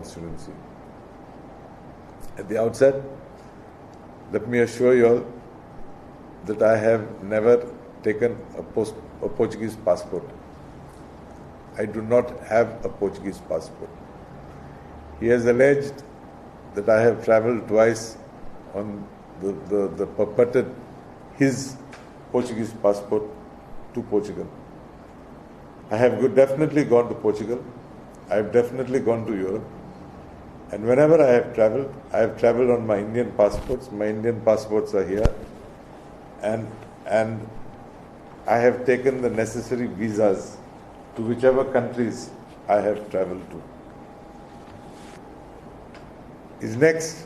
constituency. At the outset, let me assure you all that I have never taken a Portuguese passport. I do not have a Portuguese passport. He has alleged that I have travelled twice on the purported his Portuguese passport to Portugal. I have definitely gone to Portugal. I have definitely gone to Europe. And whenever I have travelled on my Indian passports. My Indian passports are here. And I have taken the necessary visas to whichever countries I have travelled to. His next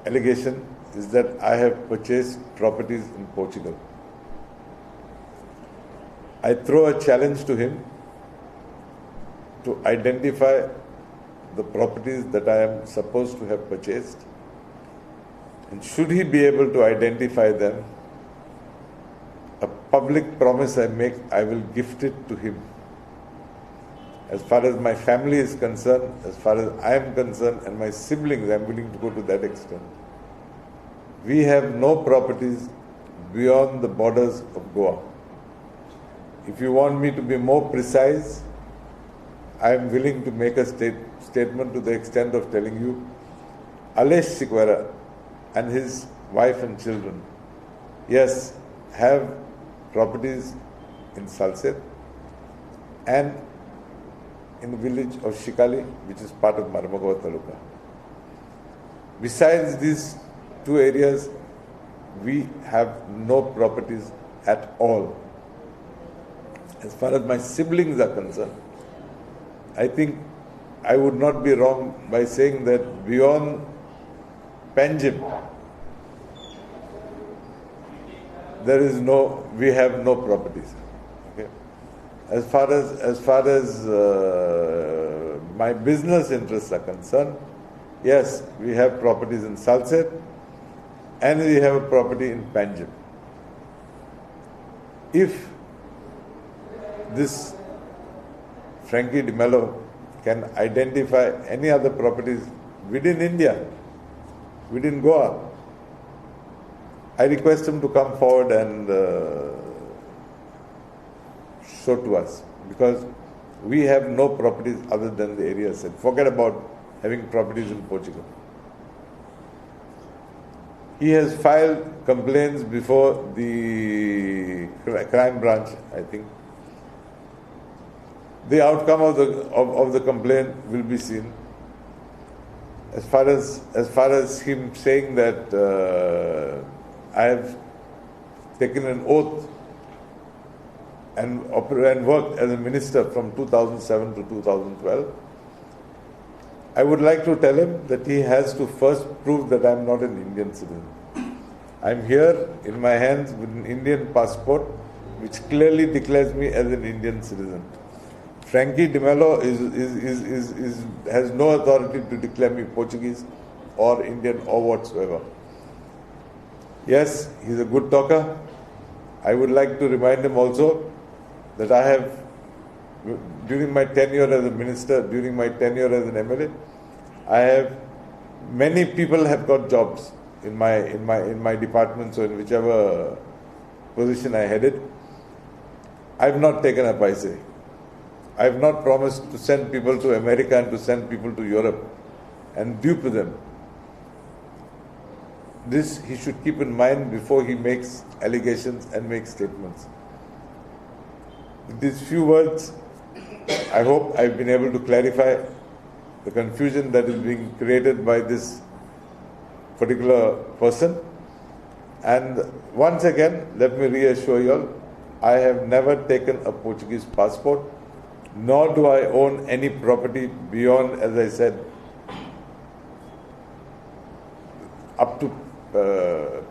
allegation is that I have purchased properties in Portugal. I throw a challenge to him to identify the properties that I am supposed to have purchased, and should he be able to identify them, a public promise I make, I will gift it to him. As far as my family is concerned, as far as I am concerned, and my siblings, I am willing to go to that extent. We have no properties beyond the borders of Goa. If you want me to be more precise, I am willing to make a statement to the extent of telling you, Alesh Sikwara and his wife and children, yes, have properties in Salcete and in the village of Shikali, which is part of Mormugao Taluka. Besides these two areas, we have no properties at all. As far as my siblings are concerned, I think I would not be wrong by saying that beyond Panjim, we have no properties. Okay? As far as my business interests are concerned, yes, we have properties in Salcete and we have a property in Panjim. If this Frankie De Mello can identify any other properties within India, within Goa, I request him to come forward and show to us, because we have no properties other than the area set. Forget about having properties in Portugal. He has filed complaints before the crime branch, I think. The outcome of the complaint will be seen. As far as him saying that I have taken an oath and worked as a minister from 2007 to 2012, I would like to tell him that he has to first prove that I am not an Indian citizen. I am here in my hands with an Indian passport which clearly declares me as an Indian citizen. Frankie De Mello has no authority to declare me Portuguese or Indian or whatsoever. Yes, he's a good talker. I would like to remind him also that I have, during my tenure as a minister, during my tenure as an MLA, many people have got jobs in my department, so in whichever position I headed. I have not taken a paise. I have not promised to send people to America and to send people to Europe and dupe them. This he should keep in mind before he makes allegations and makes statements. With these few words, I hope I've been able to clarify the confusion that is being created by this particular person. And once again, let me reassure you all, I have never taken a Portuguese passport, nor do I own any property beyond, as I said, up to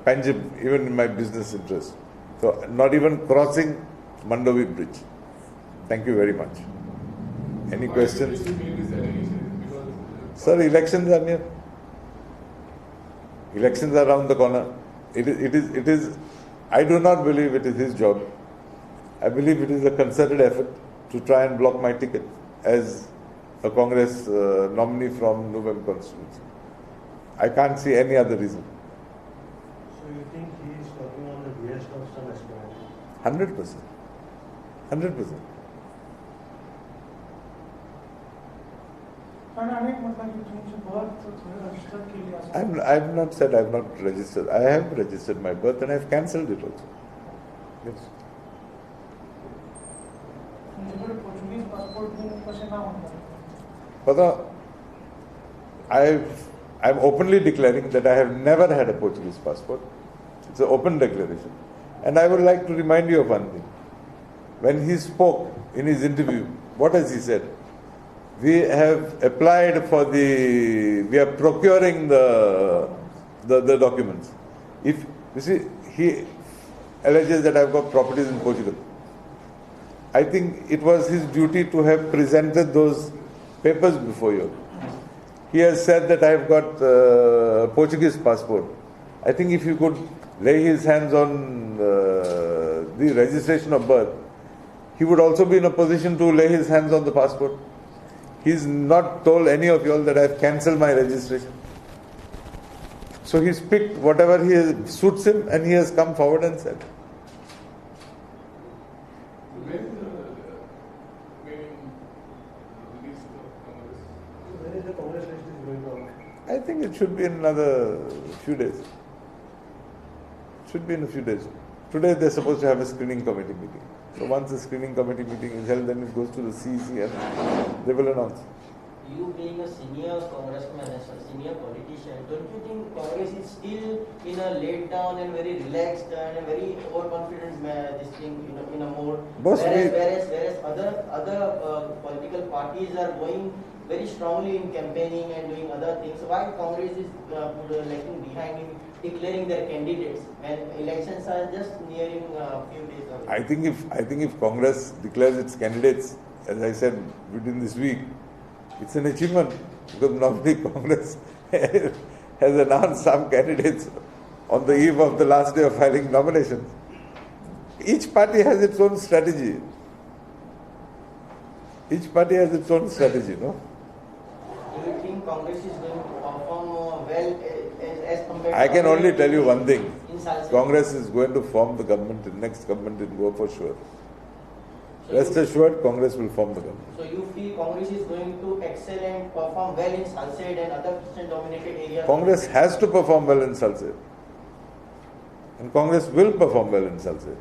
Panjim, even in my business interest. So, not even crossing Mandovi Bridge. Thank you very much. Any questions? Sir, elections are near. Elections are around the corner. It is. I do not believe it is his job. I believe it is a concerted effort to try and block my ticket, as a Congress nominee from Nuvem constituency. I can't see any other reason. So you think he is talking on the behest of some aspirant? 100%. 100%. I've not said I've not registered. I have registered my birth and I've cancelled it also. Yes. Pata, I'm openly declaring that I have never had a Portuguese passport. It's an open declaration. And I would like to remind you of one thing. When he spoke in his interview, what has he said? We have applied for we are procuring the documents. If you see, he alleges that I've got properties in Portugal. I think it was his duty to have presented those papers before you. He has said that I've got a Portuguese passport. I think if he could lay his hands on the registration of birth, he would also be in a position to lay his hands on the passport. He's not told any of you all that I've cancelled my registration. So he's picked whatever suits him and he has come forward and said. Where is the Congress list is going on? I think it should be in another few days. Should be in a few days. Today they're supposed to have a screening committee meeting. So once the screening committee meeting is held, then it goes to the CEC and they will announce. You being a senior congressman, a senior politician, don't you think Congress is still in a laid down and very relaxed and a very overconfident this thing in a mode? Whereas other political parties are going very strongly in campaigning and doing other things. Why Congress is lagging behind in declaring their candidates when elections are just nearing a few days away? I think if Congress declares its candidates, as I said, within this week, it's an achievement, because normally Congress has announced some candidates on the eve of the last day of filing nominations. Each party has its own strategy. Each party has its own strategy, no? Do you think Congress is going to perform well as compared to... I can only tell you one thing. In Congress is going to form the government, the next government in Goa for sure. Rest assured, Congress will form the government. So you feel Congress is going to excel and perform well in Salsette and other Christian-dominated areas? Congress has to perform well in Salsette. And Congress will perform well in Salsette.